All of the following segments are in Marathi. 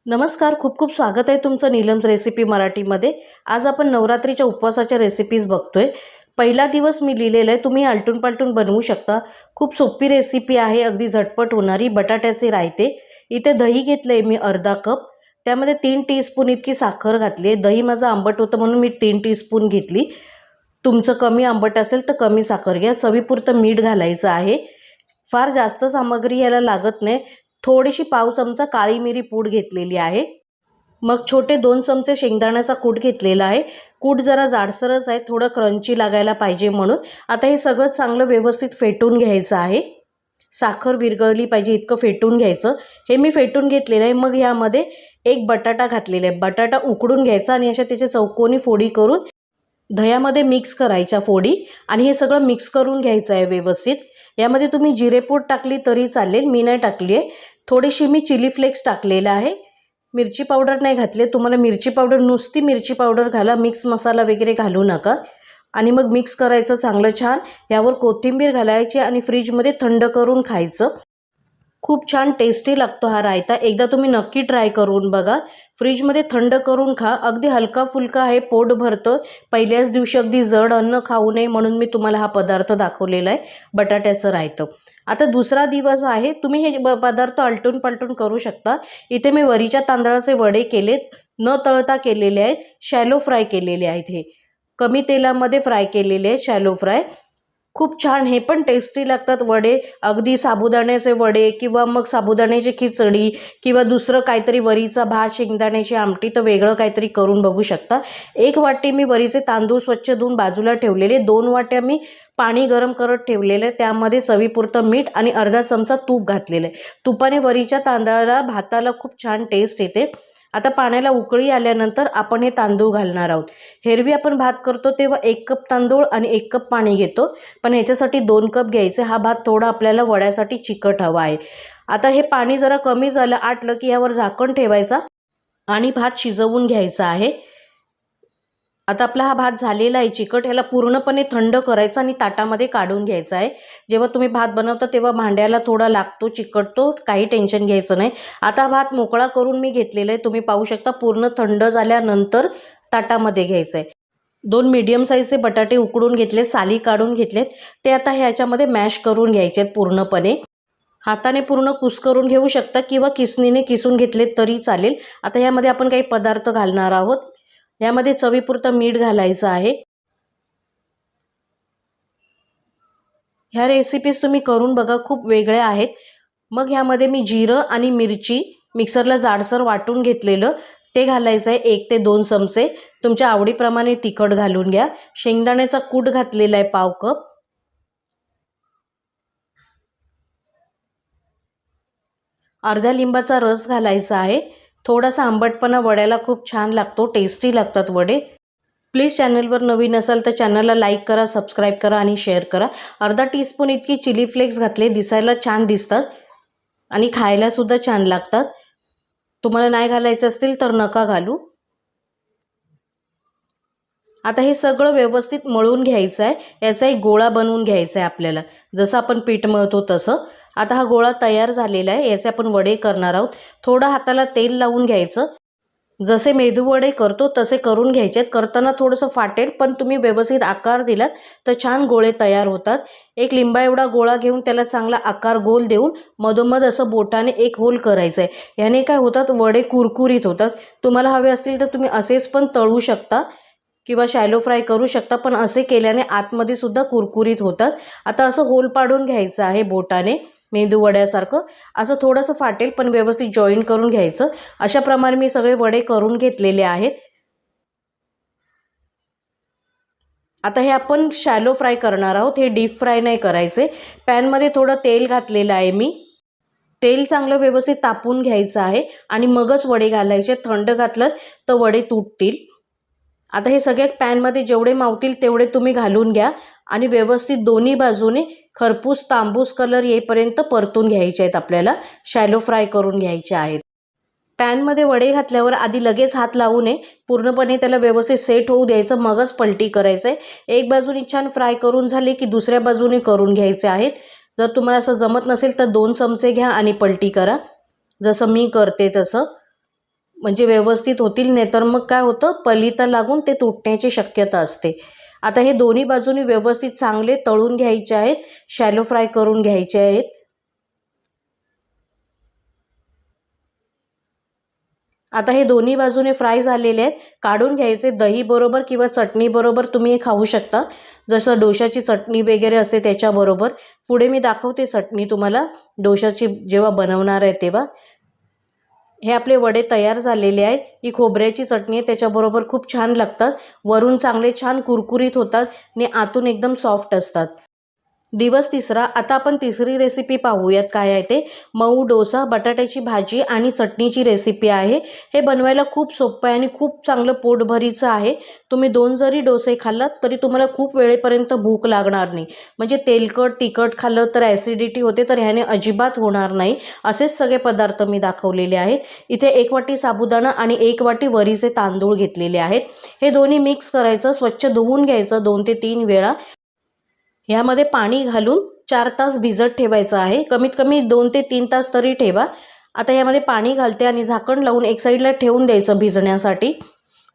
नमस्कार, खूप खूप स्वागत आहे तुमचं नीलम्स रेसिपी मराठीमध्ये। आज आपण नवरात्रीच्या उपवासाच्या रेसिपीज बघतोय। पहिला दिवस मी लिहिलेला आहे, तुम्ही आलटून पालटून बनवू शकता। खूप सोपी रेसिपी आहे, अगदी झटपट होणारी बटाट्याचे रायते। इथे दही घेतले मी अर्धा कप, त्यामध्ये 3 टीस्पून इतकी साखर घातली। दही माझं आंबट होतं म्हणून मी 3 टीस्पून घेतली। तुमचं कमी आंबट असेल तर कमी साखर घ्या। चवीपुरतं मीठ घालायचं आहे। फार जास्त सामग्री याला लागत नाही। थोडीशी पाव चमचा काळी मिरी पूड घेतलेली आहे। मग छोटे 2 चमचे शेंगदाण्याचा कूट घेतलेला आहे। कूट जरा जाडसरच आहे, थोडं क्रंची लागायला पाहिजे म्हणून। आता हे सगळं चांगलं व्यवस्थित फेटून घ्यायचं आहे। साखर विरघळली पाहिजे इतकं फेटून घ्यायचं। हे मी फेटून घेतलेलं आहे। मग यामध्ये एक बटाटा घातलेला आहे। बटाटा उकडून घ्यायचा आणि अशा त्याचे चौकोनी फोडी करून दह्यामध्ये मिक्स करायच्या फोडी आणि हे सगळं मिक्स करून घ्यायचं आहे व्यवस्थित। यामध्ये तुम्ही जिरेपूड टाकली तरी चालेल, मी नाही टाकली आहे। थोडीशी मी चिली फ्लेक्स टाकलेला आहे। मिरची पावडर नाही घातली। तुम्हाला मिरची पावडर, नुसती मिरची पावडर घाला, मिक्स मसाला वगैरे घालू नका। आणि मग मिक्स करायचं चांगलं छान। यावर कोथिंबीर घालायची आणि फ्रीजमध्ये थंड करून खायचं। खूप छान टेस्टी लागतो हा रायता। एकदा तुम्ही नक्की ट्राय करून बघा। फ्रीजमध्ये थंड करून खा, अगदी हलका फुलका आहे, पोट भरतं। पहिल्याच दिवशी अगदी जड अन्न खाऊ नये म्हणून मी तुम्हाला हा पदार्थ दाखवलेला आहे, बटाट्याचं रायतं। आता दुसरा दिवस आहे, तुम्ही हे पदार्थ आलटून पालटून करू शकता। इथे मी वरीच्या तांदळाचे वडे केलेत, न तळता केलेले आहेत, शॅलो फ्राय केलेले आहेत। हे कमी तेलामध्ये फ्राय केलेले आहेत, शॅलो फ्राय। खूप छान, हे पण टेस्टी लागतात वडे। अगदी साबुदाण्याचे वडे किंवा मग साबुदाण्याची खिचडी किंवा दुसरं काहीतरी, वरीचा भात, शेंगदाण्याची आमटी, तर वेगळं काहीतरी करून बघू शकता। 1 वाटी मी वरीचे तांदूळ स्वच्छ धुवून बाजूला ठेवलेले, 2 वाट्या मी पाणी गरम करत ठेवलेलं, त्यामध्ये चवीपुरतं मीठ आणि अर्धा चमचा तूप घातलेलं आहे। तुपाने वरीच्या तांदळाला, भाताला खूप छान टेस्ट येते। आता पाण्याला उकळी आल्यानंतर आपण हे तांदूळ घालणार आहोत। एरवी आपण भात करतो तेव्हा 1 कप तांदूळ आणि 1 कप पाणी घेतो, पण ह्याच्यासाठी 2 कप घ्यायचे। हा भात थोडा आपल्याला वड्यासाठी चिकट हवा आहे। आता हे पाणी जरा कमी झालं, आटलं की यावर झाकण ठेवायचा आणि भात शिजवून घ्यायचा आहे। आता आपला हा भात झालेला आहे चिकट, ह्याला पूर्णपणे थंड करायचं आणि ताटामध्ये काढून घ्यायचा आहे। जेव्हा तुम्ही भात बनवता तेव्हा भांड्याला थोडा लागतो, चिकटतो, काही टेन्शन घ्यायचं नाही। आता भात मोकळा करून मी घेतलेला आहे, तुम्ही पाहू शकता। पूर्ण थंड झाल्यानंतर ताटामध्ये घ्यायचं आहे। 2 मीडियम साईजचे बटाटे उकडून घेतले, साली काढून घेतलेत, ते आता ह्याच्यामध्ये मॅश करून घ्यायचे आहेत पूर्णपणे। हाताने पूर्ण कुस्करून घेऊ शकता किंवा किसणीने किसून घेतले तरी चालेल। आता यामध्ये आपण काही पदार्थ घालणार आहोत। यामध्ये चवीपुरतं मीठ घालायचं आहे। ह्या रेसिपीज तुम्ही करून बघा, खूप वेगळ्या आहेत। मग ह्यामध्ये मी जिरं आणि मिरची मिक्सरला जाडसर वाटून घेतलेलं ते घालायचं आहे, 1 ते 2 चमचे। तुमच्या आवडीप्रमाणे तिखट घालून घ्या। शेंगदाण्याचा कूट घातलेला आहे पाव कप। अर्ध्या लिंबाचा रस घालायचा आहे। थोडासा आंबटपणा वड्याला खूप छान लागतो, टेस्टी लागतात वडे। प्लीज चॅनलवर नवीन असाल तर चॅनलला लाईक करा, सबस्क्राईब करा आणि शेअर करा। अर्धा टीस्पून इतकी चिली फ्लेक्स घातले, दिसायला छान दिसतात आणि खायला सुद्धा छान लागतात। तुम्हाला नाही घालायचं असतील तर नका घालू। आता हे सगळं व्यवस्थित मळून घ्यायचं आहे। याचा एक गोळा बनवून घ्यायचा आहे आपल्याला, जसं आपण पीठ मळतो तसं। आता हा गोळा तयार झालेला आहे, याचे आपण वडे करणार आहोत। थोडं हाताला तेल लावून घ्यायचं, जसे मेदू वडे करतो तसे करून घ्यायचे। करताना थोडंसं फाटेल, पण तुम्ही व्यवस्थित आकार दिलात तर छान गोळे तयार होतात। एक लिंबा एवढा गोळा घेऊन त्याला चांगला आकार गोल देऊन मधोमध असं बोटाने एक होल करायचं आहे। याने काय होतात, वडे कुरकुरीत होतात। तुम्हाला हवे असतील तर तुम्ही असेच पण तळू शकता किंवा शॅलो फ्राय करू शकता, पण असे केल्याने आतमध्ये सुद्धा कुरकुरीत होतात। आता असं होल पाडून घ्यायचं आहे बोटाने, मेंदू वड्यासारखं। असं थोडंसं फाटेल पण व्यवस्थित जॉईन करून घ्यायचं। अशा प्रमाणे मी सगळे वडे करून घेतलेले आहेत। आता हे आपण शॅलो फ्राय करणार आहोत, हे डीप फ्राय नाही करायचे। पॅनमध्ये थोडं तेल घातलेलं आहे मी। तेल चांगलं व्यवस्थित तापून घ्यायचं आहे आणि मगच वडे घालायचे। थंड घातलं तर वडे तुटतील। आता हे सगळे पॅनमध्ये जेवढे मावतील तेवढे तुम्ही घालून घ्या आणि व्यवस्थित दोन्ही बाजूने खरपूस तांबूस कलर येईपर्यंत परतून घ्यायचे आहेत आपल्याला, शॅलो फ्राय करून घ्यायचे आहेत। पॅनमध्ये वडे घातल्यावर आधी लगेच हात लावू नये, पूर्णपणे त्याला व्यवस्थित सेट होऊ द्यायचं, मगच पलटी करायचं आहे। एक बाजूने छान फ्राय करून झाली की दुसऱ्या बाजूने करून घ्यायचे आहेत। जर तुम्हाला असं जमत नसेल तर 2 चमचे घ्या आणि पलटी करा, जसं मी करते तसं। म्हणजे व्यवस्थित होतील, नाहीतर मग काय होतं पलिता लागून ते तुटण्याची शक्यता असते. आता हे दोन्ही बाजूनी व्यवस्थित चांगले तळून घ्यायचे आहेत, शॅलो फ्राय करून घ्यायचे आहेत. आता हे दोन्ही बाजूने फ्राय झालेले आहेत, काढून घ्यायचे. दही बरोबर किंवा चटणी बरोबर तुम्ही हे खाऊ शकता, जसं डोशाची चटणी वगैरे असते त्याच्याबरोबर. पुढे मी दाखवते चटणी तुम्हाला डोशाची जेव्हा बनवणार आहे तेव्हा. हे आपले वडे तयार झालेले आहेत. ही खोबऱ्याची चटणी आहे, त्याच्याबरोबर खूप छान लागतात. वरून चांगले छान कुरकुरीत होतात आणि आतून एकदम सॉफ्ट असतात. दिवस तिसरा. आता आपण तिसरी रेसिपी पाहूयात काय आहे ते. मऊ डोसा, बटाट्याची भाजी आणि चटणीची रेसिपी आहे. हे बनवायला खूप सोपं आहे आणि खूप चांगलं पोटभरीचं आहे. तुम्ही 2 जरी डोसे खाल्लात तरी तुम्हाला खूप वेळेपर्यंत भूक लागणार नाही. म्हणजे तेलकट तिखट खाल्लं तर ॲसिडिटी होते, तर ह्याने अजिबात होणार नाही. असेच सगळे पदार्थ मी दाखवलेले आहेत. इथे 1 वाटी साबुदाणा आणि 1 वाटी वरीचे तांदूळ घेतलेले आहेत. हे दोन्ही मिक्स करायचं, स्वच्छ धुवून घ्यायचं 2 ते 3 वेळा. ह्यामध्ये पाणी घालून 4 तास भिजत ठेवायचं आहे. कमीत कमी 2 ते 3 तास तरी ठेवा. आता यामध्ये पाणी घालते आणि झाकण लावून एक साईडला ठेवून द्यायचं भिजण्यासाठी.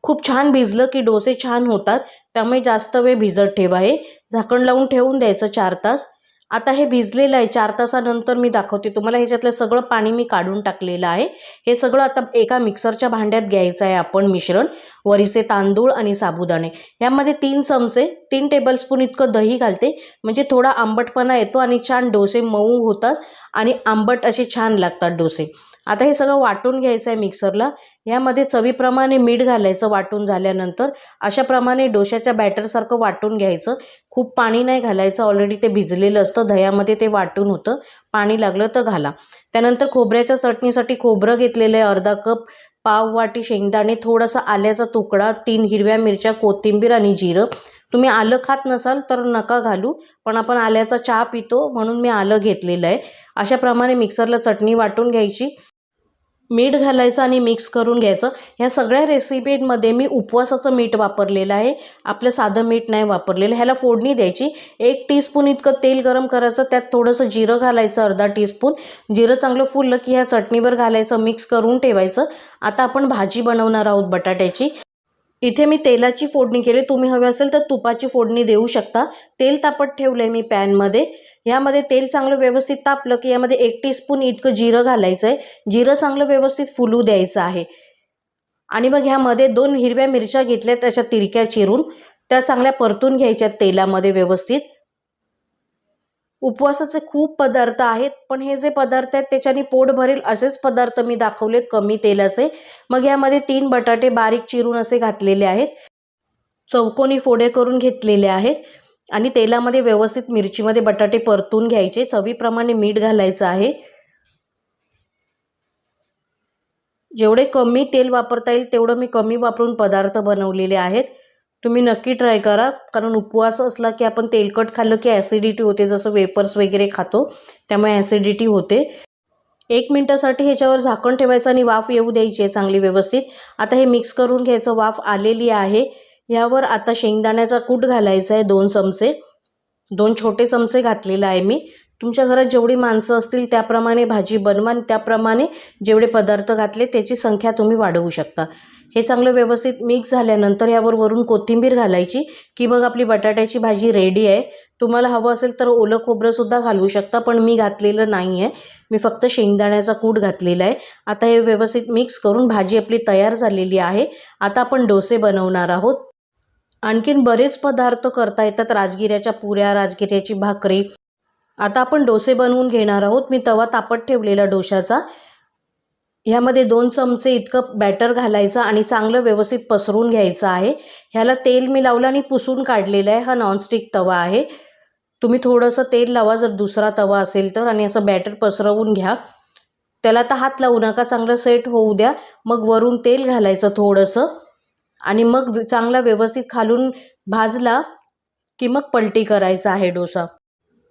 खूप छान भिजलं की डोसे छान होतात, त्यामुळे जास्त वेळ भिजत ठेवा. हे झाकण लावून ठेवून द्यायचं 4 तास. आता हे भिजलेलं आहे. 4 तासानंतर मी दाखवते तुम्हाला. ह्याच्यातलं सगळं पाणी मी काढून टाकलेलं आहे. हे सगळं आता एका मिक्सरच्या भांड्यात घ्यायचं आहे आपण मिश्रण. वरीचे तांदूळ आणि साबुदाणे. यामध्ये 3 चमचे 3 टेबलस्पून इतकं दही घालते, म्हणजे थोडा आंबटपणा येतो आणि छान डोसे मऊ होतात आणि आंबट असे छान लागतात डोसे. आता हे सगळं वाटून घ्यायचं आहे मिक्सरला. यामध्ये चवीप्रमाणे मीठ घालायचं वाटून झाल्यानंतर. अशाप्रमाणे डोशाच्या बॅटरसारखं वाटून घ्यायचं. खूप पाणी नाही घालायचं, ऑलरेडी ते भिजलेलं असतं, दह्यामध्ये ते वाटून होतं. पाणी लागलं तर घाला. त्यानंतर खोबऱ्याच्या चटणीसाठी खोबरं घेतलेलं आहे अर्धा कप, पाव वाटी शेंगदाणे, थोडासा आल्याचा तुकडा, 3 हिरव्या मिरच्या, कोथिंबीर आणि जिरं. तुम्ही आलं खात नसाल तर नका घालू, पण आपण आल्याचा चहा पितो म्हणून मी आलं घेतलेलं आहे. अशाप्रमाणे मिक्सरला चटणी वाटून घ्यायची. मीठ घालायचं आणि मिक्स करून घ्यायचं. ह्या सगळ्या रेसिपीमध्ये मी उपवासाचं मीठ वापरलेलं आहे, आपलं साधं मीठ नाही वापरलेलं. ह्याला फोडणी द्यायची. 1 टीस्पून इतकं तेल गरम करायचं, त्यात थोडंसं जिरं घालायचं अर्धा टीस्पून. जिरं चांगलं फुललं की ह्या चटणीवर घालायचं, मिक्स करून ठेवायचं. आता आपण भाजी बनवणार आहोत बटाट्याची. इथे मी तेलाची फोडणी केली, तुम्ही हवे असेल तर तुपाची फोडणी देऊ शकता. तेल तापत ठेवलं आहे मी पॅनमध्ये. यामध्ये तेल चांगलं व्यवस्थित तापलं की यामध्ये 1 टीस्पून इतकं जिरं घालायचं आहे. जिरं चांगलं व्यवस्थित फुलू द्यायचं आहे. आणि मग ह्यामध्ये 2 हिरव्या मिरच्या घेतल्या, त्याच्या तिरक्या चिरून त्या चांगल्या परतून घ्यायच्या तेलामध्ये व्यवस्थित. उपवासाचे खूप पदार्थ आहेत, पण हे जे पदार्थ आहेत त्याच्याने पोट भरेल असेच पदार्थ मी दाखवलेत कमी तेलाचे. मग यामध्ये 3 बटाटे बारीक चिरून असे घातलेले आहेत. चौकोनी फोडे करून घेतलेले आहेत आणि तेलामध्ये व्यवस्थित मिरचीमध्ये बटाटे परतून घ्यायचे. चवीप्रमाणे मीठ घालायचं आहे. जेवढे कमी तेल वापरता येईल तेवढं मी कमी वापरून पदार्थ बनवलेले आहेत. तुम्ही नक्की ट्राय करा, कारण उपवास असला की आपण तेलकट खाल्लं की ॲसिडिटी होते, जसं वेफर्स वगैरे खातो त्यामुळे ॲसिडिटी होते. 1 मिनिटासाठी ह्याच्यावर झाकण ठेवायचं आणि वाफ येऊ द्यायची आहे चांगली व्यवस्थित. आता हे मिक्स करून घ्यायचं. वाफ आलेली आहे. यावर आता शेंगदाण्याचा कूट घालायचा आहे 2 चमचे. 2 छोटे चमचे घातलेला आहे मी. तुमच्या घरात जेवढी माणसं असतील त्याप्रमाणे भाजी बनवा आणि त्याप्रमाणे जेवढे पदार्थ घातले त्याची संख्या तुम्ही वाढवू शकता. हे चांगलं व्यवस्थित मिक्स झाल्यानंतर यावर वरून कोथिंबीर घालायची की मग आपली बटाट्याची भाजी रेडी आहे. तुम्हाला हवं असेल तर ओलं खोबरंसुद्धा घालू शकता, पण मी घातलेलं नाही आहे. मी फक्त शेंगदाण्याचा कूट घातलेला आहे. आता हे व्यवस्थित मिक्स करून भाजी आपली तयार झालेली आहे. आता आपण डोसे बनवणार आहोत. आणखीन बरेच पदार्थ करता येतात, राजगिऱ्याच्या पुऱ्या, राजगिऱ्याची भाकरी. आता आपण डोसे बनवून घेणार आहोत. मी तवा तापत ठेवलेला डोशाचा. ह्यामध्ये 2 चमचे इतकं बॅटर घालायचं आणि चांगलं व्यवस्थित पसरून घ्यायचं आहे. ह्याला तेल मी लावलं आणि पुसून काढलेलं आहे. हा नॉनस्टिक तवा आहे. तुम्ही थोडंसं तेल लावा जर दुसरा तवा असेल तर, आणि असं बॅटर पसरवून घ्या. त्याला आता हात लावू नका, चांगलं सेट होऊ द्या. मग वरून तेल घालायचं थोडंसं आणि मग चांगला व्यवस्थित खालून भाजला की मग पलटी करायचा आहे डोसा.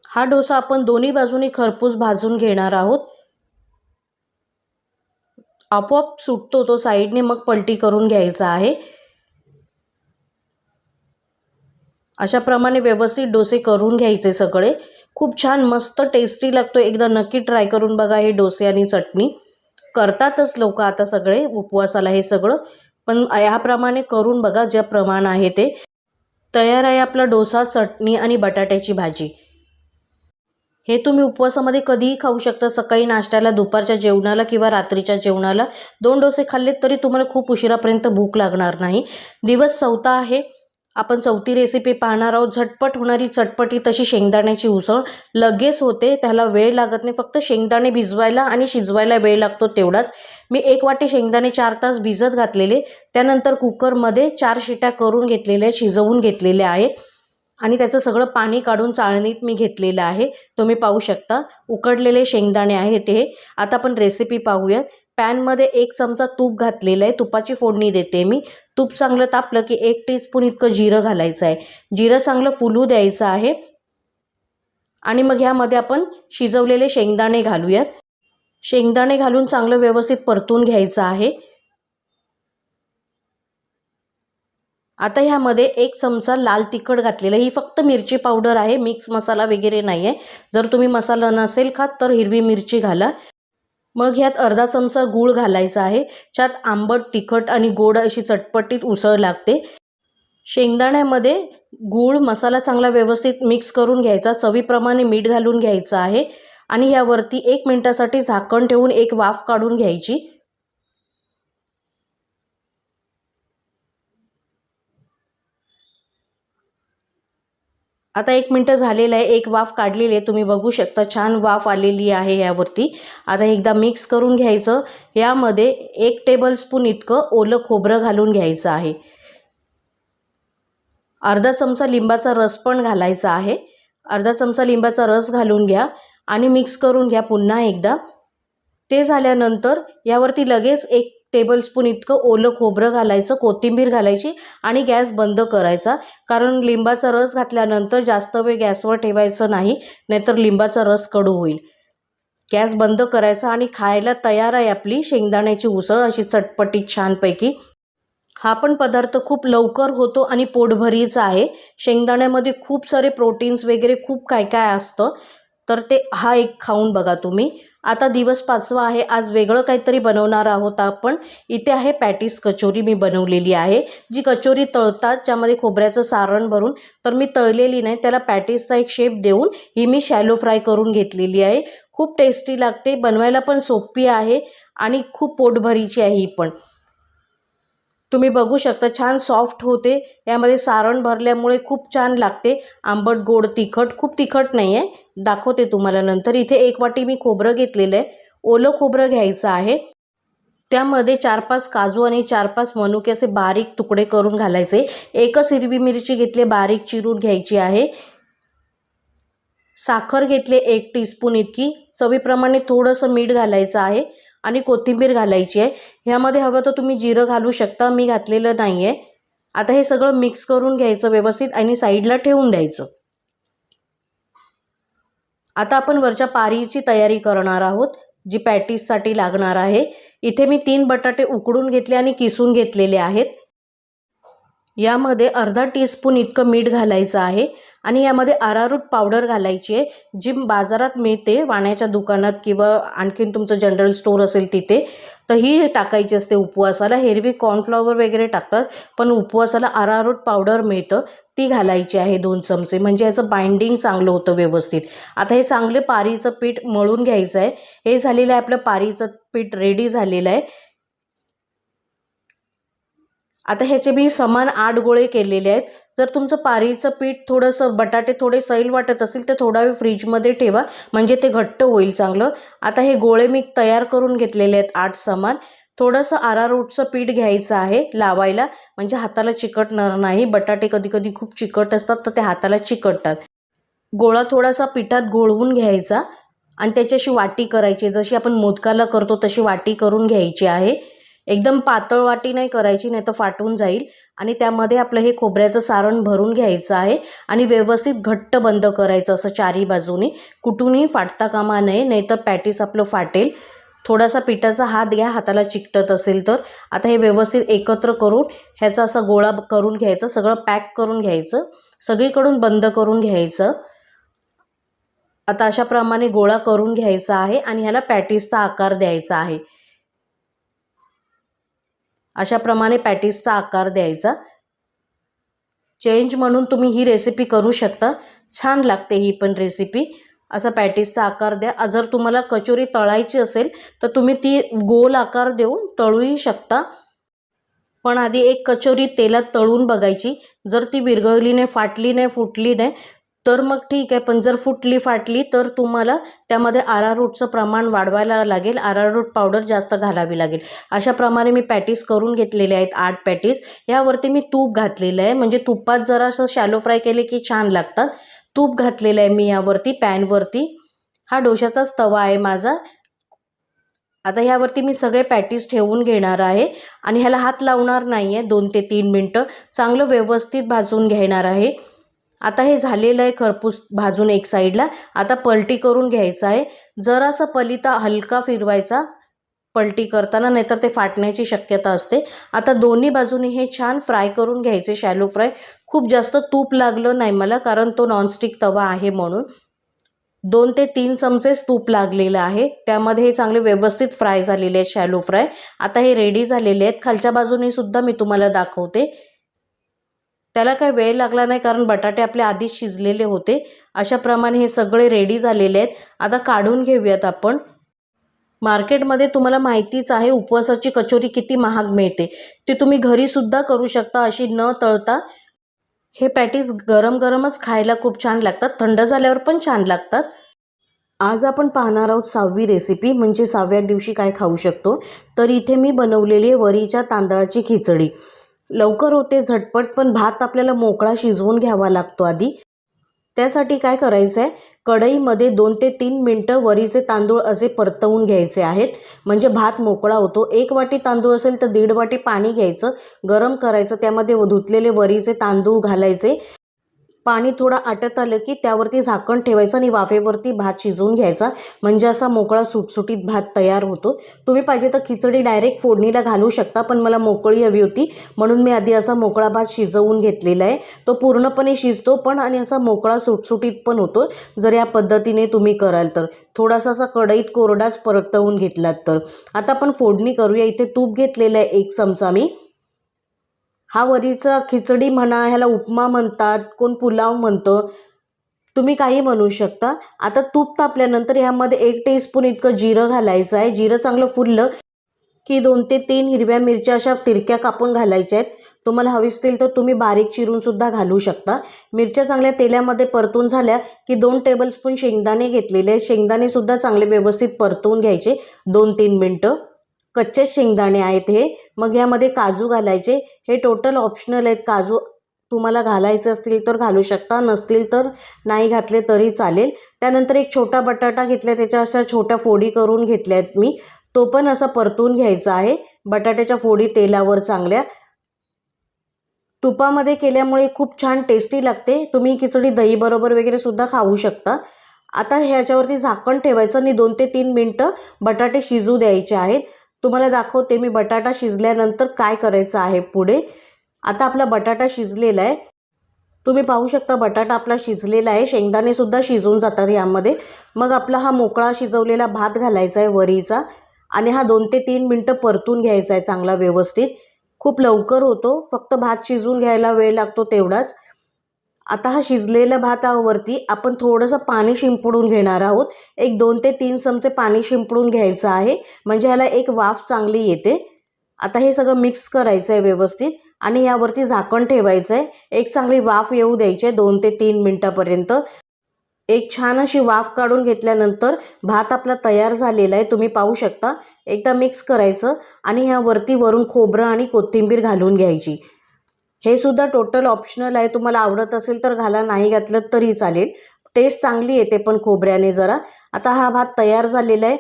हा डोसा आपण दोन्ही बाजूनी खरपूस भाजून घेणार आहोत. आपोआप सुटतो तो साईडने, मग पलटी करून घ्यायचा आहे. अशाप्रमाणे व्यवस्थित डोसे करून घ्यायचे सगळे. खूप छान मस्त टेस्टी लागतो. एकदा नक्की ट्राय करून बघा हे डोसे आणि चटणी. करतातच लोक आता सगळे उपवासाला हे सगळं, पण याप्रमाणे करून बघा, जे प्रमाण आहे ते. तयार आहे आपला डोसा, चटणी आणि बटाट्याची भाजी. हे तुम्ही उपवासामध्ये कधीही खाऊ शकता, सकाळी नाश्त्याला, दुपारच्या जेवणाला किंवा रात्रीच्या जेवणाला. 2 डोसे खाल्लेत तरी तुम्हाला खूप उशिरापर्यंत भूक लागणार नाही. दिवस 4था आहे. आपण 4थी रेसिपी पाहणार आहोत. झटपट होणारी चटपटी तशी शेंगदाण्याची उसळ. लगेच होते, त्याला वेळ लागत नाही, फक्त शेंगदाणे भिजवायला आणि शिजवायला वेळ लागतो तेवढाच. मी 1 वाटी शेंगदाणे 4 तास भिजत घातलेले, त्यानंतर कुकरमध्ये 4 शिट्या करून घेतलेल्या, शिजवून घेतलेल्या आहेत आणि त्याचं सगळं पाणी काढून चाळणीत मी घेतलेलं आहे. तुम्ही पाहू शकता उकडलेले शेंगदाणे आहेत ते. आता आपण रेसिपी पाहूयात. पॅनमध्ये 1 चमचा तूप घातलेलं आहे. तुपाची फोडणी देते मी. तूप चांगलं तापलं की 1 टीस्पून इतकं जिरं घालायचं आहे. जिरं चांगलं फुलू द्यायचं आहे आणि मग ह्यामध्ये आपण शिजवलेले शेंगदाणे घालूयात. शेंगदाणे घालून चांगलं व्यवस्थित परतून घ्यायचं आहे. आता ह्यामध्ये 1 चमचा लाल तिखट घातलेलं. ही फक्त मिरची पावडर आहे, मिक्स मसाला वगैरे नाही आहे. जर तुम्ही मसाला नसेल खात तर हिरवी मिरची घाला. मग ह्यात अर्धा चमचा गूळ घालायचा आहे. ज्यात आंबट, तिखट आणि गोड अशी चटपटीत उसळ लागते. शेंगदाण्यामध्ये गूळ, मसाला चांगला व्यवस्थित मिक्स करून घ्यायचा. चवीप्रमाणे मीठ घालून घ्यायचं आहे आणि ह्यावरती 1 मिनिटासाठी झाकण ठेवून एक वाफ काढून घ्यायची. आता 1 मिनिट झालेलं आहे. एक वाफ काढलेली आहे, तुम्ही बघू शकता छान वाफ आलेली आहे यावरती. आता एकदा मिक्स करून घ्यायचं. यामध्ये 1 टेबलस्पून इतकं ओलं खोबरं घालून घ्यायचं आहे. अर्धा चमचा लिंबाचा रस पण घालायचा आहे. अर्धा चमचा लिंबाचा रस घालून घ्या आणि मिक्स करून घ्या पुन्हा एकदा. ते झाल्यानंतर यावरती लगेच 1 टेबलस्पून इतकं ओलं खोबरं घालायचं, कोथिंबीर घालायची आणि गॅस बंद करायचा. कारण लिंबाचा रस घातल्यानंतर जास्त वेळ गॅसवर ठेवायचं नाही, नाहीतर लिंबाचा रस कडू होईल. गॅस बंद करायचा आणि खायला तयार आहे आपली शेंगदाण्याची उसळ, अशी चटपटीत छानपैकी. हा पण पदार्थ खूप लवकर होतो आणि पोटभरीचा आहे. शेंगदाण्यामध्ये खूप सारे प्रोटीन्स वगैरे खूप काय काय असतं, तर ते हा एक खाऊन बघा तुम्ही. आता दिवस 5वा आहे. आज वेगळं काहीतरी बनवणार आहोत आपण. इथे आहे पॅटीस कचोरी मी बनवलेली आहे. जी कचोरी तळतात, ज्यामध्ये खोबऱ्याचं सारण भरून, तर मी तळलेली नाही, त्याला पॅटीसचा एक शेप देऊन ही मी शॅलो फ्राय करून घेतलेली आहे. खूप टेस्टी लागते, बनवायला पण सोपी आहे आणि खूप पोटभरीची आहे ही पण. तुम्ही बघू शकता छान सॉफ्ट होते. यामध्ये सारण भरल्यामुळे खूप छान लागते. आंबट, गोड, तिखट. खूप तिखट नाही आहे, दाखवते तुम्हाला नंतर. इथे 1 वाटी मी खोबरं घेतलेलं आहे. ओलं खोबरं घ्यायचं आहे. त्यामध्ये 4-5 काजू आणि 4-5 मनुके असे बारीक तुकडे करून घालायचे. 1च हिरवी मिरची घेतली, बारीक चिरून घ्यायची आहे. साखर घेतले 1 टीस्पून इतकी. चवीप्रमाणे थोडंसं मीठ घालायचं आहे आणि कोथिंबीर घालायची आहे. ह्यामध्ये हवं तर तुम्ही जिरं घालू शकता, मी घातलेलं नाही आहे. आता हे सगळं मिक्स करून घ्यायचं व्यवस्थित आणि साईडला ठेवून द्यायचं. आता आपण वरच्या पारीची तयारी करणार आहोत, जी पॅटीससाठी लागणार आहे. इथे मी 3 बटाटे उकडून घेतले आणि किसून घेतलेले आहेत. यामध्ये अर्धा टीस्पून इतकं मीठ घालायचं आहे आणि यामध्ये अरारूट पावडर घालायची आहे, जी बाजारात मिळते वाण्याच्या दुकानात किंवा आणखीन तुमचं जनरल स्टोअर असेल तिथे. तर ही टाकायची असते उपवासाला. एरवी कॉर्नफ्लॉवर वगैरे टाकतात, पण उपवासाला अरारूट पावडर मिळतं, ती घालायची आहे 2 चमचे. म्हणजे याचं बाइंडिंग चांगलं होतं व्यवस्थित. आता हे चांगले पारीचं पीठ मळून घ्यायचं आहे. हे झालेलं आहे आपलं पारीचं पीठ, रेडी झालेलं आहे. आता ह्याचे मी समान 8 गोळे केलेले आहेत. जर तुमचं पारीचं पीठ थोडंसं, बटाटे थोडे सैल वाटत असेल तर थोडा वेळ फ्रीजमध्ये ठेवा, म्हणजे ते घट्ट होईल चांगलं. आता हे गोळे मी तयार करून घेतलेले आहेत 8 समान. थोडंसं अरारोटचं पीठ घ्यायचं आहे लावायला, म्हणजे हाताला चिकटणार नाही. बटाटे कधी कधी खूप चिकट असतात, तर ते हाताला चिकटतात. गोळा थोडासा पिठात घोळवून घ्यायचा आणि त्याची वाटी करायची. जशी आपण मोदकाला करतो तशी वाटी करून घ्यायची आहे. एकदम पातळ वाटी नाही करायची, नाही तर फाटून जाईल. आणि त्यामध्ये आपलं हे खोबऱ्याचं सारण भरून घ्यायचं आहे आणि व्यवस्थित घट्ट बंद करायचं असं चारी बाजूनी. कुठूनही फाटता कामा नये, नाहीतर पॅटीस आपलं फाटेल. थोडासा पिठाचा हात घ्या, हाताला चिकटत असेल तर. आता हे व्यवस्थित एकत्र करून ह्याचा असा गोळा करून घ्यायचा, सगळं पॅक करून घ्यायचं, सगळीकडून बंद करून घ्यायचं. आता अशा प्रमाणे गोळा करून घ्यायचा आहे आणि ह्याला पॅटीसचा आकार द्यायचा आहे. अशाप्रमाणे पॅटीसचा आकार द्यायचा. चेंज म्हणून तुम्ही ही रेसिपी करू शकता, छान लागते ही पण रेसिपी. असा पॅटीसचा आकार द्या. जर तुम्हाला कचोरी तळायची असेल तर तुम्ही ती गोल आकार देऊन तळूही शकता, पण आधी एक कचोरी तेलात तळून बघायची. जर ती विरघळली नाही, फाटली नाही, फुटली नाही तर मग ठीक आहे, पण जर फुटली फाटली तर तुम्हाला त्यामध्ये अरारूटचं प्रमाण वाढवायला लागेल, अरारूट पावडर जास्त घालावी लागेल. अशाप्रमाणे मी पॅटीस करून घेतलेले आहेत 8 पॅटीस. यावरती मी तूप घातलेलं आहे, म्हणजे तुपात जरासं शॅलो फ्राय केले की छान लागतात. तूप घातलेलं आहे मी यावरती पॅनवरती. हा डोशाचाच तवा आहे माझा. आता ह्यावरती मी सगळे पॅटीस ठेवून घेणार आहे आणि ह्याला हात लावणार नाही आहे. 2 ते 3 मिनटं चांगलं व्यवस्थित भाजून घेणार आहे. आता हे झालेलं आहे खरपूस भाजून एक साईडला. आता पलटी करून घ्यायचं आहे. जरासा पलिता हलका फिरवायचा पलटी करताना, नाहीतर ते फाटण्याची शक्यता असते. आता दोन्ही बाजूनी हे छान फ्राय करून घ्यायचे, शॅलो फ्राय. खूप जास्त तूप लागलं नाही मला, कारण तो नॉनस्टिक तवा आहे म्हणून. 2 ते 3 चमचेच तूप लागलेलं आहे. त्यामध्ये हे चांगले व्यवस्थित फ्राय झालेले आहेत, शॅलो फ्राय. आता हे रेडी झालेले आहेत. खालच्या बाजूने सुद्धा मी तुम्हाला दाखवते. त्याला काही वेळ लागला नाही, कारण बटाटे आपले आधीच शिजलेले होते. अशाप्रमाणे हे सगळे रेडी झालेले आहेत. आता काढून घेऊयात आपण. मार्केटमध्ये तुम्हाला माहितीच आहे उपवासाची कचोरी किती महाग मिळते. ती तुम्ही घरीसुद्धा करू शकता अशी न तळता. हे पॅटीस गरम गरमच खायला खूप छान लागतात, थंड झाल्यावर पण छान लागतात. आज आपण पाहणार आहोत 6वी रेसिपी, म्हणजे 6व्या दिवशी काय खाऊ शकतो. तर इथे मी बनवलेली आहे वरीच्या तांदळाची खिचडी. लवकर होते, झटपट, पण भात आपल्याला मोकळा शिजवून घ्यावा लागतो आधी. त्यासाठी काय करायचं आहे, कढईमध्ये 2 ते 3 मिनटं वरीचे तांदूळ असे परतवून घ्यायचे आहेत, म्हणजे भात मोकळा होतो. 1 वाटी तांदूळ असेल तर 1.5 वाटी पाणी घ्यायचं, गरम करायचं, त्यामध्ये धुतलेले वरीचे तांदूळ घालायचे. पाणी थोडं आटत आलं की त्यावरती झाकण ठेवायचं आणि वाफेवरती भात शिजवून घ्यायचा, म्हणजे असा मोकळा सुटसुटीत भात तयार होतो. तुम्ही पाहिजे तर खिचडी डायरेक्ट फोडणीला घालू शकता, पण मला मोकळी हवी होती म्हणून मी आधी असा मोकळा भात शिजवून घेतलेला आहे. तो पूर्णपणे शिजतो पण आणि असा मोकळा सुटसुटीत पण होतो, जर या पद्धतीने तुम्ही कराल तर. थोडासा असा कढईत कोरडाच परतवून घेतलात तर. आता आपण फोडणी करूया. इथे तूप घेतलेलं आहे 1 चमचा मी. हा वरीचा खिचडी म्हणा, ह्याला उपमा म्हणतात, कोण पुलाव म्हणतं, तुम्ही काही म्हणू शकता. आता तूप तापल्यानंतर ह्यामध्ये 1 टीस्पून इतकं जिरं घालायचं आहे. जिरं चांगलं फुललं की 2 ते 3 हिरव्या मिरच्या अशा तिरक्या कापून घालायच्या आहेत. तुम्हाला हवी असतील तर तुम्ही बारीक चिरूनसुद्धा घालू शकता. मिरच्या चांगल्या तेलामध्ये परतून झाल्या की 2 टेबलस्पून शेंगदाणे घेतलेले आहेत. शेंगदाणेसुद्धा चांगले व्यवस्थित परतवून घ्यायचे 2-3 मिनटं. कच्चे शेंगदाणे आहेत हे. मग यामध्ये काजू घालायचे. हे टोटल ऑप्शनल आहेत. काजू तुम्हाला घालायचे असतील तर घालू शकता, नसतील तर नाही घातले तरी चालेल. त्यानंतर एक छोटा बटाटा घेतला, त्याच्या अशा छोट्या फोडी करून घेतल्या आहेत मी. तो पण असा परतून घ्यायचा आहे. बटाट्याच्या फोडी तेलावर चांगल्या. तुपामध्ये केल्यामुळे खूप छान टेस्टी लागते. तुम्ही खिचडी दहीबरोबर वगैरे सुद्धा खाऊ शकता. आता ह्याच्यावरती झाकण ठेवायचं आणि 2 ते 3 मिनटं बटाटे शिजू द्यायचे आहेत. तुम्हाला दाखवते मी बटाटा शिजल्यानंतर काय करायचं आहे पुढे. आता आपला बटाटा शिजलेला आहे. तुम्ही पाहू शकता बटाटा आपला शिजलेला आहे. शेंगदाणेसुद्धा शिजून जातात यामध्ये. मग आपला हा मोकळा शिजवलेला भात घालायचा आहे वरीचा आणि हा 2 ते 3 मिनटं परतून घ्यायचा आहे चांगला व्यवस्थित. खूप लवकर होतो, फक्त भात शिजवून घ्यायला वेळ लागतो तेवढाच. आता हा शिजलेल्या भातावरती आपण थोडंसं पाणी शिंपडून घेणार आहोत. एक 2 ते 3 चमचे पाणी शिंपडून घ्यायचं आहे, म्हणजे ह्याला एक वाफ चांगली येते. आता हे सगळं मिक्स करायचं आहे व्यवस्थित आणि यावरती झाकण ठेवायचं आहे. एक चांगली वाफ येऊ द्यायची आहे 2 ते 3 मिनटापर्यंत. एक छान अशी वाफ काढून घेतल्यानंतर भात आपला तयार झालेला आहे. तुम्ही पाहू शकता. एकदा मिक्स करायचं आणि ह्यावरती वरून खोबरं आणि कोथिंबीर घालून घ्यायची. हे सुद्धा टोटल ऑप्शनल आहे. तुम्हाला आवडत असेल तर घाला, नाही घातलं तरी चालेल. टेस्ट चांगली येते पण खोबऱ्याने जरा. आता हा भात तयार झालेला आहे.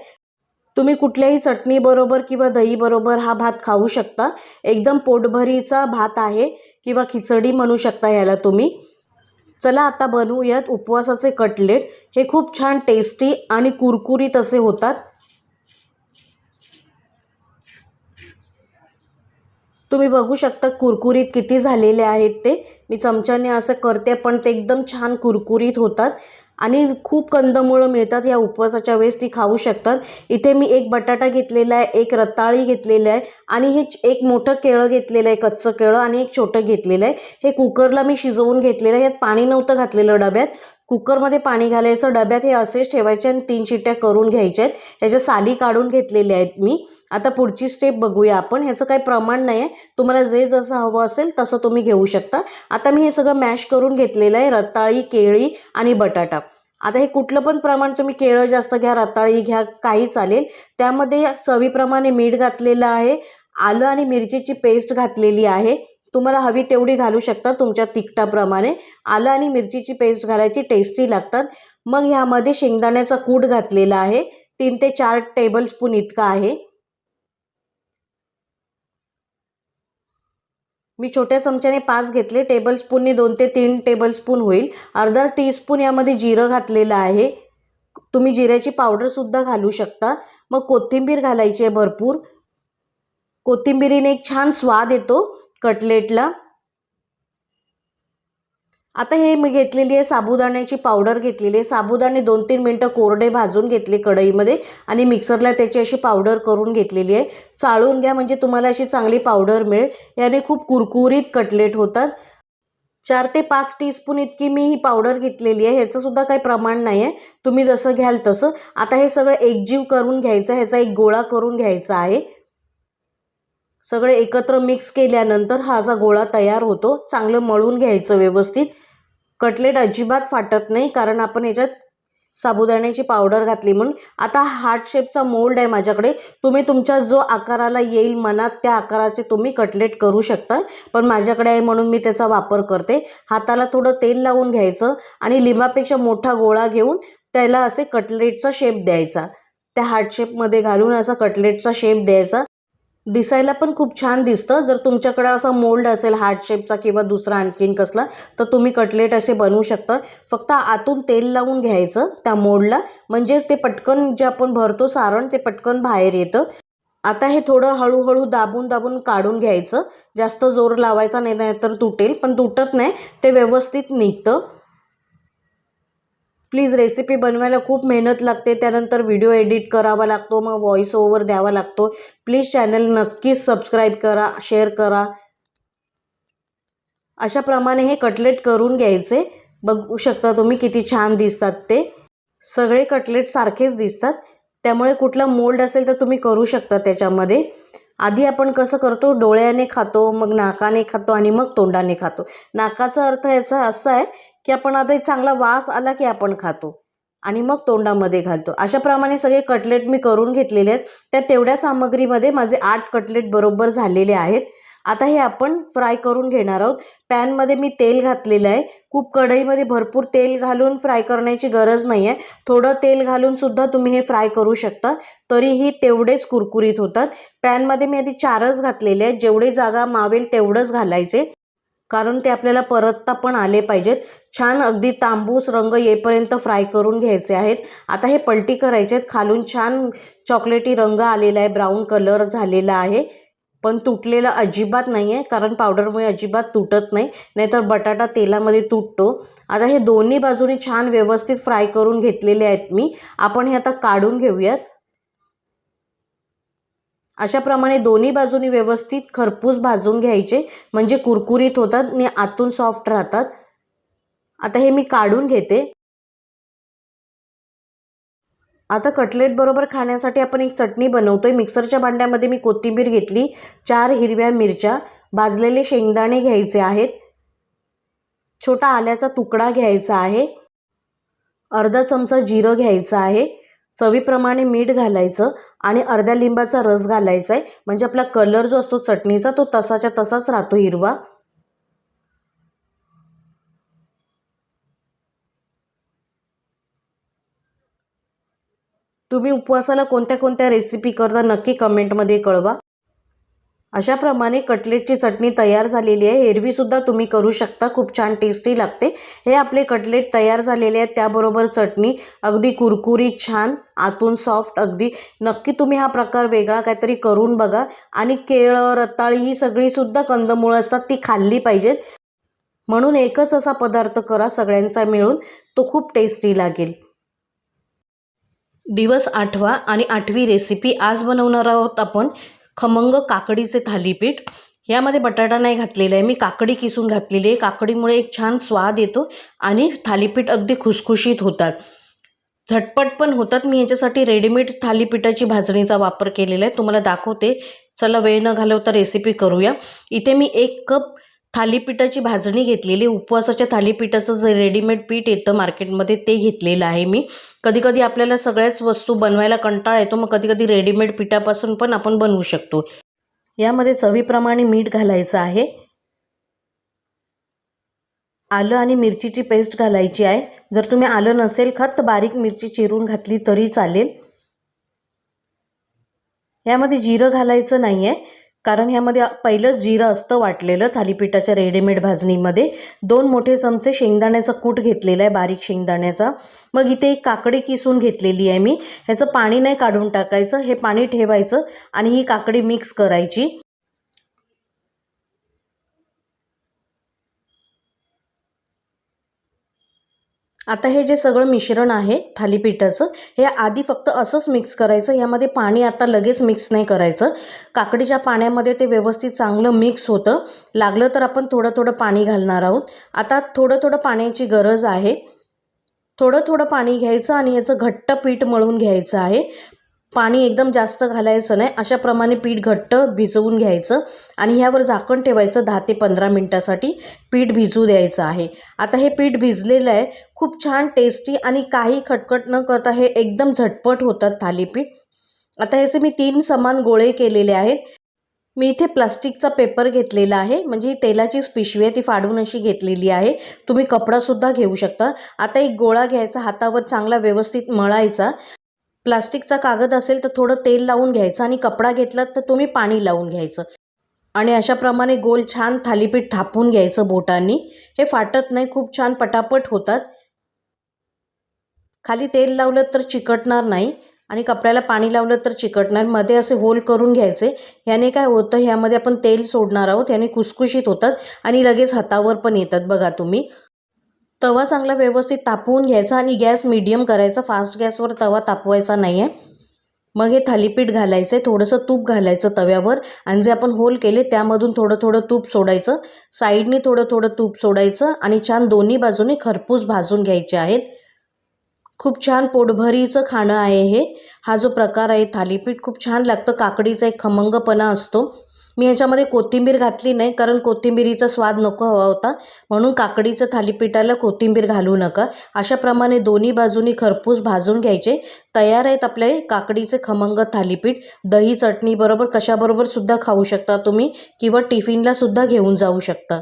तुम्ही कुठल्याही चटणीबरोबर किंवा दहीबरोबर हा भात खाऊ शकता. एकदम पोटभरीचा भात आहे किंवा खिचडी म्हणू शकता ह्याला तुम्ही. चला आता बनवूयात उपवासाचे कटलेट. हे खूप छान टेस्टी आणि कुरकुरीत असे होतात. तुम्ही बघू शकता कुरकुरीत किती झालेले आहेत ते. मी चमच्याने असं करते पण ते एकदम छान कुरकुरीत होतात. आणि खूप कंदमुळं मिळतात या उपवासाच्या वेळेस, ती खाऊ शकतात. इथे मी एक बटाटा घेतलेला आहे, एक रताळी घेतलेलं आहे आणि हे एक मोठं केळं घेतलेलं आहे, कच्चं केळं, आणि एक छोटं घेतलेलं आहे. हे कुकरला मी शिजवून घेतलेलं आहे. यात पाणी नव्हतं घातलेलं डब्यात. कुकरमध्ये पाणी घालायचं, डब्यात हे असेच ठेवायचे आणि 3 शिट्ट्या करून घ्यायच्या आहेत. ह्याच्या साली काढून घेतलेल्या आहेत मी. आता पुढची स्टेप बघूया आपण. ह्याचं काही प्रमाण नाही आहे, तुम्हाला जे जसं हवं असेल तसं तुम्ही घेऊ शकता. आता मी हे सगळं मॅश करून घेतलेलं आहे, रताळी, केळी आणि बटाटा. आता हे कुठलं पण प्रमाण तुम्ही, केळं जास्त घ्या, रताळी घ्या, काही चालेल. त्यामध्ये चवीप्रमाणे मीठ घातलेलं आहे, आलं आणि मिरचीची पेस्ट घातलेली आहे. तुम्हाला हवी तेवढी घालू शकता तुमच्या तिखटाप्रमाणे. आलं आणि मिरचीची पेस्ट घालायची, टेस्टी लागतात. मग ह्यामध्ये शेंगदाण्याचा कूट घातलेला आहे, 3 ते 4 टेबलस्पून इतका आहे. मी छोट्या चमच्याने 5 घेतले, टेबलस्पूनने 2 ते 3 टेबलस्पून होईल. अर्धा टीस्पून यामध्ये जिरं घातलेलं आहे. तुम्ही जिऱ्याची पावडरसुद्धा घालू शकता. मग कोथिंबीर घालायची आहे भरपूर. कोथिंबीरीने एक छान स्वाद येतो कटलेटला. आता हे मी घेतलेली आहे साबुदाण्याची पावडर घेतलेली आहे. साबुदाणे 2-3 मिनटं कोरडे भाजून घेतले कढईमध्ये आणि मिक्सरला त्याची अशी पावडर करून घेतलेली आहे. चाळून घ्या म्हणजे तुम्हाला अशी चांगली पावडर मिळेल. याने खूप कुरकुरीत कटलेट होतात. 4 ते 5 टीस्पून इतकी मी ही पावडर घेतलेली आहे. ह्याचंसुद्धा काही प्रमाण नाही आहे, तुम्ही जसं घ्याल तसं. आता हे सगळं एकजीव करून घ्यायचं, ह्याचा एक गोळा करून घ्यायचा आहे. सगळे एकत्र मिक्स केल्यानंतर हा असा गोळा तयार होतो. चांगलं मळून घ्यायचं व्यवस्थित. कटलेट अजिबात फाटत नाही, कारण आपण ह्याच्यात साबुदाण्याची पावडर घातली म्हणून. आता हार्ट शेपचा मोल्ड आहे माझ्याकडे. तुम्ही तुमच्या जो आकाराला येईल मनात त्या आकाराचे तुम्ही कटलेट करू शकता, पण माझ्याकडे आहे म्हणून मी त्याचा वापर करते. हाताला थोडं तेल लावून घ्यायचं आणि लिंबापेक्षा मोठा गोळा घेऊन त्याला असे कटलेटचा शेप द्यायचा. त्या हार्ट शेपमध्ये घालून असा कटलेटचा शेप द्यायचा. दिसायला पण खूप छान दिसतं. जर तुमच्याकडे असा मोल्ड असेल हार्ट शेपचा किंवा दुसरा आणखीन कसला, तर तुम्ही कटलेट असे बनवू शकता. फक्त आतून तेल लावून घ्यायचं त्या मोल्डला, म्हणजेच ते पटकन जे आपण भरतो सारण ते पटकन बाहेर येतं. आता हे थोडं हळूहळू दाबून दाबून काढून घ्यायचं. जास्त जोर लावायचा नाही, नाहीतर तुटेल. पण तुटत नाही, ते व्यवस्थित निघतं. प्लीज, रेसिपी बनवायला खूप मेहनत लागते, त्यानंतर व्हिडिओ एडिट करावा लागतो, मग व्हॉइस ओव्हर द्यावा लागतो. प्लीज चॅनल नक्कीच सबस्क्राईब करा, शेअर करा. अशाप्रमाणे हे कटलेट करून घ्यायचे. बघू शकता तुम्ही किती छान दिसतात ते. सगळे कटलेट सारखेच दिसतात, त्यामुळे कुठला मोल्ड असेल तर तुम्ही करू शकता त्याच्यामध्ये. आधी आपण कसं करतो, डोळ्याने खातो, मग नाकाने खातो आणि मग तोंडाने खातो. नाकाचा अर्थ याचा असा आहे की आपण आता चांगला वास आला की आपण खातो आणि मग तोंडामध्ये घालतो. अशाप्रमाणे सगळे कटलेट मी करून घेतलेले आहेत. त्या तेवढ्या सामग्रीमध्ये माझे 8 कटलेट बरोबर झालेले आहेत. आता हे आपण फ्राय करून घेणार आहोत. पॅनमध्ये मी तेल घातलेलं आहे. खूप कढईमध्ये भरपूर तेल घालून फ्राय करण्याची गरज नाही आहे. थोडं तेल घालूनसुद्धा तुम्ही हे फ्राय करू शकता, तरीही तेवढेच कुरकुरीत होतात. पॅनमध्ये मी आधी 4च घातलेले आहेत. जेवढी जागा मावेल तेवढंच घालायचे, कारण ते आपल्याला परतता पण आले पाहिजेत. छान अगदी तांबूस रंग येईपर्यंत फ्राय करून घ्यायचे आहेत. आता हे पलटी करायचे आहेत. खालून छान चॉकलेटी रंग आलेला आहे, ब्राऊन कलर झालेला आहे, पण तुटलेला अजिबात नाही आहे, कारण पावडरमुळे अजिबात तुटत नाही, नाहीतर बटाटा तेलामध्ये तुटतो. आता हे दोन्ही बाजूनी छान व्यवस्थित फ्राय करून घेतलेले आहेत मी. आपण हे आता काढून घेऊयात. अशाप्रमाणे दोन्ही बाजूनी व्यवस्थित खरपूस भाजून घ्यायचे, म्हणजे कुरकुरीत होतात आणि आतून सॉफ्ट राहतात. आता हे मी काढून घेते. आता कटलेट बरोबर खाण्यासाठी आपण एक चटणी बनवतोय. मिक्सरच्या भांड्यामध्ये मी कोथिंबीर घेतली, 4 हिरव्या मिरच्या, भाजलेले शेंगदाणे घ्यायचे आहेत, छोटा आल्याचा तुकडा घ्यायचा आहे, अर्धा चमचा जिरं घ्यायचं आहे, चवीप्रमाणे मीठ घालायचं आणि अर्ध्या लिंबाचा रस घालायचा आहे, म्हणजे आपला कलर जो असतो चटणीचा तो तसाच्या तसाच राहतो, हिरवा. तुम्ही उपवासाला कोणत्या कोणत्या रेसिपी करता नक्की कमेंटमध्ये कळवा. अशाप्रमाणे कटलेटची चटणी तयार झालेली आहे. एरवीसुद्धा तुम्ही करू शकता, खूप छान टेस्टी लागते. हे आपले कटलेट तयार झालेले आहेत, त्याबरोबर चटणी अगदी कुरकुरीत छान, आतून सॉफ्ट अगदी. नक्की तुम्ही हा प्रकार वेगळा काहीतरी करून बघा. आणि केळं, रताळी ही सगळीसुद्धा कंदमुळं असतात, ती खाल्ली पाहिजेत. म्हणून एकच असा पदार्थ करा सगळ्यांचा मिळून, तो खूप टेस्टी लागेल. दिवस 8वा आणि 8वी रेसिपी. आज बनवणार आहोत आपण खमंग काकडीचे थालीपीठ. यामध्ये बटाटा नाही घातलेला आहे मी, काकडी किसून घातलेली आहे. काकडीमुळे एक छान स्वाद येतो आणि थालीपीठ अगदी खुसखुशीत होतात, झटपट पण होतात. मी याच्यासाठी रेडीमेड थालीपीठाची भाजणीचा वापर केलेला आहे, तुम्हाला दाखवते. चला वेळ न घालवता रेसिपी करूया. इथे मी 1 कप थालीपीठाची भाजणी घेतलेली. उपवासाच्या थालीपीठाचं जे रेडीमेड पीठ येतं मार्केटमध्ये ते घेतलेलं आहे मी. कधी कधी आपल्याला सगळ्याच वस्तू बनवायला कंटाळा येतो, मग कधी कधी रेडीमेड पिठापासून पण आपण बनवू शकतो. यामध्ये चवीप्रमाणे मीठ घालायचं आहे. आलं आणि मिरचीची पेस्ट घालायची आहे. जर तुम्ही आलं नसेल खात तर बारीक मिरची चिरून घातली तरी चालेल. यामध्ये जिरं घालायचं नाही आहे, कारण ह्यामध्ये पहिलंच जिरं असतं वाटलेलं थालीपीठाच्या रेडीमेड भाजणीमध्ये. 2 मोठे चमचे शेंगदाण्याचा कूट घेतलेला आहे, बारीक शेंगदाण्याचा. मग इथे एक काकडी किसून घेतलेली आहे मी. ह्याचं पाणी नाही काढून टाकायचं, हे पाणी ठेवायचं आणि ही काकडी मिक्स करायची. आता हे जे सगळं मिश्रण आहे थालीपीठाचं, हे आधी फक्त असंच मिक्स करायचं. यामध्ये पाणी आता लगेच मिक्स नाही करायचं. काकडीच्या पाण्यामध्ये ते व्यवस्थित चांगलं मिक्स होतं. लागलं तर आपण थोडं थोडं पाणी घालणार आहोत. आता थोडं थोडं पाण्याची गरज आहे. थोडं थोडं पाणी घ्यायचं आणि याचं घट्ट पीठ मळून घ्यायचं आहे. पाणी एकदम जास्त घालायचं नाही, अशाप्रमाणे पीठ घट्ट भिजवून घ्यायचं आणि ह्यावर झाकण ठेवायचं. 10 ते 15 मिनटासाठी पीठ भिजू द्यायचं आहे. आता हे पीठ भिजलेलं आहे, खूप छान टेस्टी आणि काही खटखट न करता हे एकदम झटपट होतात थालीपीठ. आता ह्याचे मी 3 समान गोळे केलेले आहेत. मी इथे प्लास्टिकचा पेपर घेतलेला आहे, म्हणजे ही तेलाचीच पिशवी आहे, ती फाडून अशी घेतलेली आहे. तुम्ही कपडासुद्धा घेऊ शकता. आता एक गोळा घ्यायचा, हातावर चांगला व्यवस्थित मळायचा. प्लास्टिकचा कागद असेल तर थोडं तेल लावून घ्यायचं आणि कपडा घेतलात तर तुम्ही पाणी लावून घ्यायचं आणि अशाप्रमाणे गोल छान थालीपीठ थापून घ्यायचं बोटांनी. हे फाटत नाही, खूप छान पटापट होतात. खाली तेल लावलं तर चिकटणार नाही आणि कपड्याला पाणी लावलं तर चिकटणार. मध्ये असे होल करून घ्यायचे. याने काय होतं, ह्यामध्ये आपण तेल सोडणार आहोत, याने खुसखुशीत होतात आणि लगेच हातावर पण येतात. बघा तुम्ही, तवा चांगला व्यवस्थित तापवून घ्यायचा आणि गॅस मीडियम करायचा, फास्ट गॅसवर तवा तापवायचा नाही आहे. मग हे थालीपीठ घालायचं आहे. थोडंसं तूप घालायचं तव्यावर आणि जे आपण होल केले त्यामधून थोडं थोडं तूप सोडायचं. साईडनी थोडं थोडं तूप सोडायचं आणि छान दोन्ही बाजूने खरपूस भाजून घ्यायचे आहेत. खूप छान पोटभरीचं खाणं आहे हे. हा जो प्रकार आहे थालीपीठ खूप छान लागतं. काकडीचा एक खमंगपणा असतो. मी ह्याच्यामध्ये कोथिंबीर घातली नाही, कारण कोथिंबीरीचा स्वाद नको हवा होता, म्हणून काकडीचं थालीपीठाला कोथिंबीर घालू नका. अशाप्रमाणे दोन्ही बाजूनी खरपूस भाजून घ्यायचे. तयार आहेत आपले काकडीचे खमंग थालीपीठ. दही चटणीबरोबर कशाबरोबर सुद्धा खाऊ शकता तुम्ही किंवा टिफिनला सुद्धा घेऊन जाऊ शकता.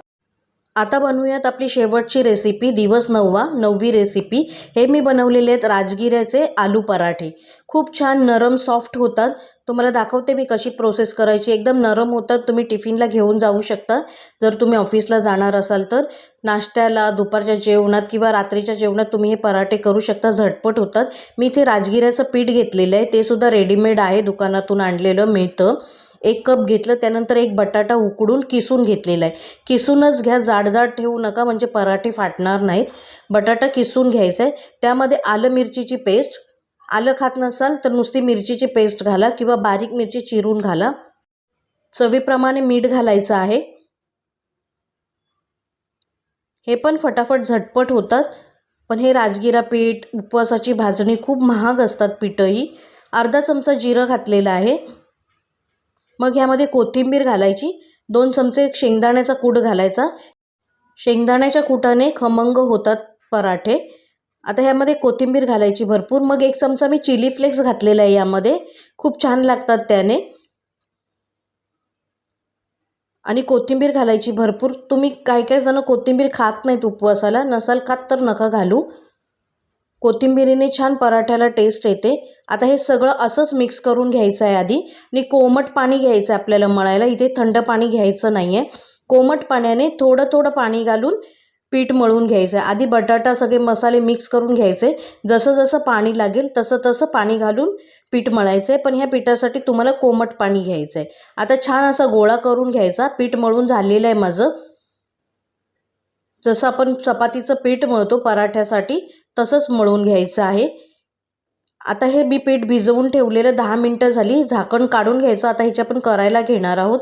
आता बनवूयात आपली शेवटची रेसिपी, दिवस 9वा, 9वी रेसिपी. हे मी बनवलेले आहेत राजगिऱ्याचे आलू पराठे. खूप छान नरम सॉफ्ट होतात. तुम्हाला दाखवते मी कशी प्रोसेस करायची. एकदम नरम होतात, तुम्ही टिफिनला घेऊन जाऊ शकता जर तुम्ही ऑफिसला जाणार असाल तर. नाश्त्याला, दुपारच्या जेवणात किंवा रात्रीच्या जेवणात तुम्ही हे पराठे करू शकता, झटपट होतात. मी इथे राजगिऱ्याचं पीठ घेतलेलं आहे, ते सुद्धा रेडीमेड आहे, दुकानातून आणलेलं मिळतं. 1 कप घेतलं. त्यानंतर एक बटाटा उकडून किसून घेतलेला आहे. किसूनच घ्या, जाड ठेवू नका, म्हणजे पराठे फाटणार नाहीत. बटाटा किसून घ्यायचा आहे. त्यामध्ये आलं मिरचीची पेस्ट, आलं खात नसाल तर नुसती मिरचीची पेस्ट घाला किंवा बारीक मिरची चिरून घाला. चवीप्रमाणे मीठ घालायचं आहे. हे पण फटाफट झटपट होतात. पण हे राजगिरा पीठ, उपवासाची भाजणी खूप महाग असतात पीठही. अर्धा चमचा जिरं घातलेलं आहे. मग ह्यामध्ये कोथिंबीर घालायची. 2 चमचे शेंगदाण्याचा कूट घालायचा. शेंगदाण्याच्या कुटाने खमंग होतात पराठे. आता ह्यामध्ये कोथिंबीर घालायची भरपूर. मग 1 चमचा मी चिली फ्लेक्स घातलेला आहे यामध्ये, खूप छान लागतात त्याने. आणि कोथिंबीर घालायची भरपूर. तुम्ही काही जण कोथिंबीर खात नाहीत उपवासाला, नसाल खात तर नका घालू. कोथिंबीरीने छान पराठ्याला टेस्ट येते. आता हे सगळं असंच मिक्स करून घ्यायचं आहे आधी. आणि कोमट पाणी घ्यायचं आहे आपल्याला मळायला. इथे थंड पाणी घ्यायचं नाही आहे. कोमट पाण्याने थोडं थोडं पाणी घालून पीठ मळून घ्यायचं आहे. आधी बटाटा सगळे मसाले मिक्स करून घ्यायचे. जसं जसं पाणी लागेल तसं तसं पाणी घालून पीठ मळायचं आहे. पण ह्या पिठासाठी तुम्हाला कोमट पाणी घ्यायचं आहे. आता छान असा गोळा करून घ्यायचा. पीठ मळून झालेलं आहे माझं. जसं आपण चपातीचं पीठ मळतो पराठ्यासाठी तसंच मळून घ्यायचं आहे। आता हे मी पीठ भिजवून ठेवलेलं 10 मिनटं झाली, झाकण काढून घ्यायचं। आता ह्याच्या आपण करायला घेणार आहोत।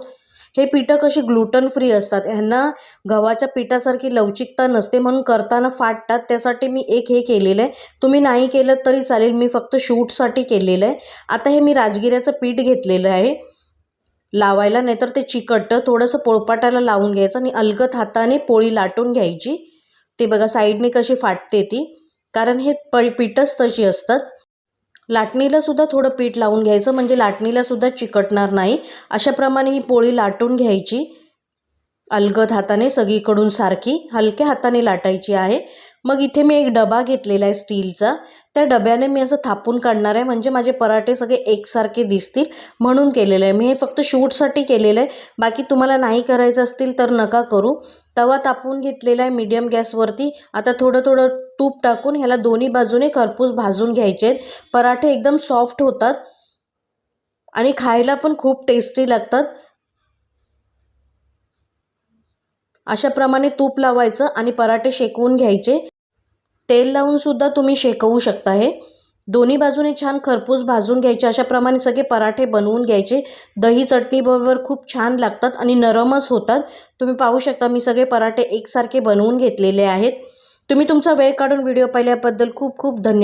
हे पिठं कशी ग्लुटन फ्री असतात, ह्यांना गव्हाच्या पिठासारखी लवचिकता नसते म्हणून करताना फाटतात, त्यासाठी मी हे केलेलं आहे। तुम्ही नाही केलं तरी चालेल, मी फक्त शूटसाठी केलेलं आहे। आता हे मी राजगिऱ्याचं पीठ घेतलेलं आहे लावायला, नाहीतर ते चिकटतं। थोडंसं पोळपाटाला लावून घ्यायचं आणि अलगद हाताने पोळी लाटून घ्यायची। ते बघा साईडने कशी फाटते ती, कारण हे पीठच तशी असतात। लाटणीला सुद्धा थोडं पीठ लावून घ्यायचं, म्हणजे लाटणीला सुद्धा चिकटणार नाही। अशाप्रमाणे ही पोळी लाटून घ्यायची अलगद हाताने, सगळीकडून सारखी हलक्या हाताने लाटायची आहे। मग इथे मी एक डबा घेतलेला आहे स्टीलचा, त्या डब्याने मी असं थापून काढणार आहे, म्हणजे माझे पराठे सगळे एकसारखे दिसतील म्हणून केलेलं आहे। मी हे फक्त शूटसाठी केलेलं आहे, बाकी तुम्हाला नाही करायचं असतील तर नका करू। तवा तापवून घेतलेला आहे मीडियम गॅसवरती। आता थोडं थोडं तूप टाकून ह्याला दोन्ही बाजूने खरपूस भाजून घ्यायचे आहेत। पराठे एकदम सॉफ्ट होतात आणि खायला पण खूप टेस्टी लागतात। अशाप्रमाणे तूप लावायचं आणि पराठे शेकवून घ्यायचे। तेल लावून सुद्धा तुम्ही शेकवू शकता। हे दोन्ही बाजूने छान खरपूस भाजून घ्यायचे। अशाप्रमाणे सगळे पराठे बनवून घ्यायचे। दही चटणी बरोबर खूप छान लागतात आणि नरमच होतात। तुम्ही पाहू शकता मी सगळे पराठे एकसारखे बनवून घेतलेले आहेत। तुम्ही तुमचा वेळ काढून व्हिडिओ पाहिल्याबद्दल खूप खूप धन्यवाद।